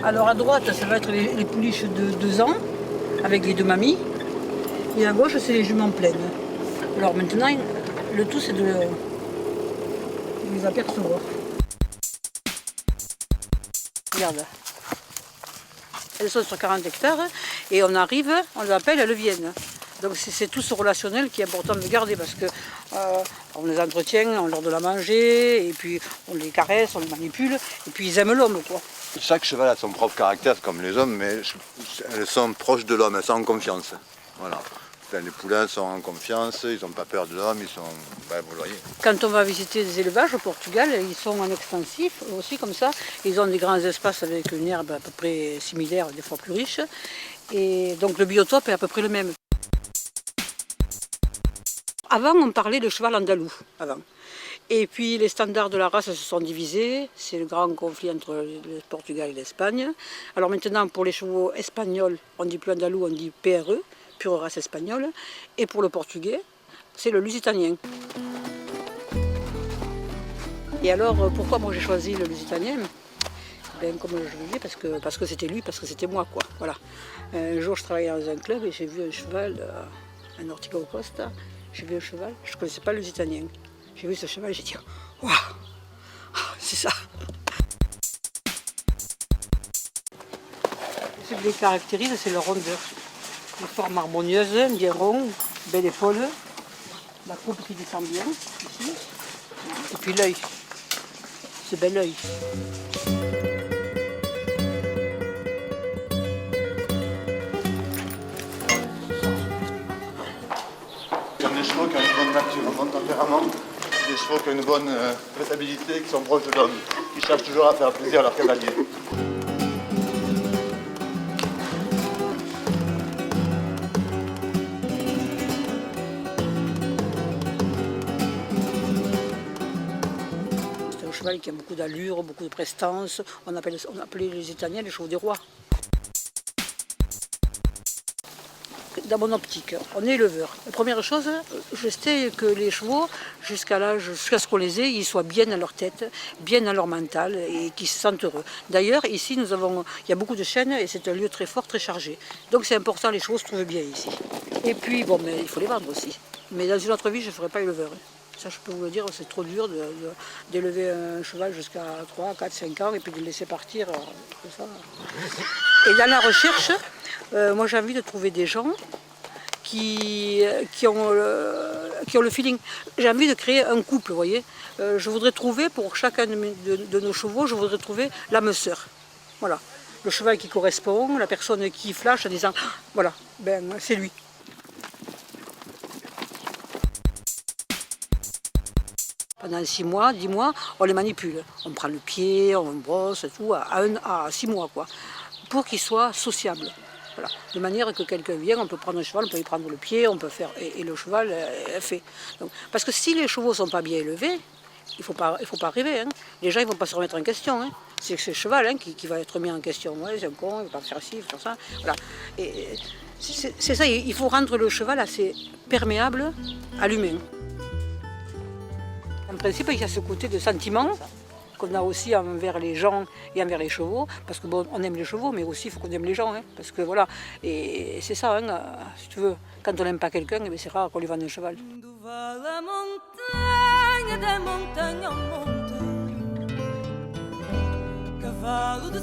Alors à droite, ça va être les pouliches de 2 ans, avec les 2 mamies. Et à gauche, c'est les juments pleines. Alors maintenant, le tout, c'est de les apercevoir. Regarde. Elles sont sur 40 hectares et on arrive, on les appelle, elles viennent. Donc c'est tout ce relationnel qui est important de garder parce que on les entretient, on leur donne à manger, et puis on les caresse, on les manipule, et puis ils aiment l'homme, quoi. Chaque cheval a son propre caractère comme les hommes, mais elles sont proches de l'homme, elles sont en confiance. Voilà. Les poulains sont en confiance, ils n'ont pas peur de l'homme, ils sont... Ben, vous voyez. Quand on va visiter des élevages au Portugal, ils sont en extensif aussi comme ça. Ils ont des grands espaces avec une herbe à peu près similaire, des fois plus riche. Et donc le biotope est à peu près le même. Avant, on parlait de cheval andalou. Avant. Et puis les standards de la race se sont divisés. C'est le grand conflit entre le Portugal et l'Espagne. Alors maintenant, pour les chevaux espagnols, on ne dit plus andalou, on dit PRE. Pure race espagnole, et pour le portugais, c'est le lusitanien. Et alors, pourquoi moi j'ai choisi le lusitanien? Ben, comme je le dis, parce que c'était lui, parce que c'était moi, quoi. Voilà. Un jour, je travaillais dans un club et j'ai vu un cheval, un Ortigo Costa, j'ai vu un cheval, je ne connaissais pas le lusitanien. J'ai vu ce cheval et j'ai dit, waouh, c'est ça. Ce qui les caractérise, c'est leur rondeur. La forme harmonieuse, bien rond, belle épaule, la coupe qui descend bien, ici, et puis l'œil, ce bel œil. Ce sont des chevaux qui ont une bonne nature, un bon tempérament, des chevaux qui ont une bonne traitabilité, qui sont proches de l'homme, qui cherchent toujours à faire plaisir à leurs cavaliers. Qui a beaucoup d'allure, beaucoup de prestance. On appelait les Italiens les chevaux des rois. Dans mon optique, on est éleveur. La première chose, je sais que les chevaux, jusqu'à ce qu'on les ait, ils soient bien dans leur tête, bien dans leur mental et qu'ils se sentent heureux. D'ailleurs, ici, il y a beaucoup de chênes et c'est un lieu très fort, très chargé. Donc c'est important, les chevaux se trouvent bien ici. Et puis, bon, mais il faut les vendre aussi. Mais dans une autre vie, je ne ferai pas éleveur. Ça, je peux vous le dire, c'est trop dur d'élever un cheval jusqu'à 3, 4, 5 ans et puis de le laisser partir. Comme ça. Et dans la recherche, moi j'ai envie de trouver des gens qui ont le feeling. J'ai envie de créer un couple, vous voyez. Je voudrais trouver pour chacun de nos chevaux, je voudrais trouver l'âme sœur. Voilà. Le cheval qui correspond, la personne qui flash en disant, voilà, ben c'est lui. Pendant 6 mois, 10 mois, on les manipule. On prend le pied, on brosse, tout, à 6 mois, quoi, pour qu'ils soient sociables. Voilà. De manière que quelqu'un vient, on peut prendre un cheval, on peut lui prendre le pied, on peut faire, et le cheval fait. Donc, parce que si les chevaux ne sont pas bien élevés, il ne faut pas arriver. Hein. Les gens ne vont pas se remettre en question. Hein. C'est ce cheval hein, qui va être mis en question. Ouais, c'est un con, il ne va pas faire ci, il va faire ça. Voilà. C'est ça, il faut rendre le cheval assez perméable à l'humain. En principe, il y a ce côté de sentiment qu'on a aussi envers les gens et envers les chevaux, parce que bon, on aime les chevaux, mais aussi il faut qu'on aime les gens, hein, parce que voilà, et c'est ça, hein, si tu veux, quand on n'aime pas quelqu'un, c'est rare qu'on lui vende un cheval. Cavalo de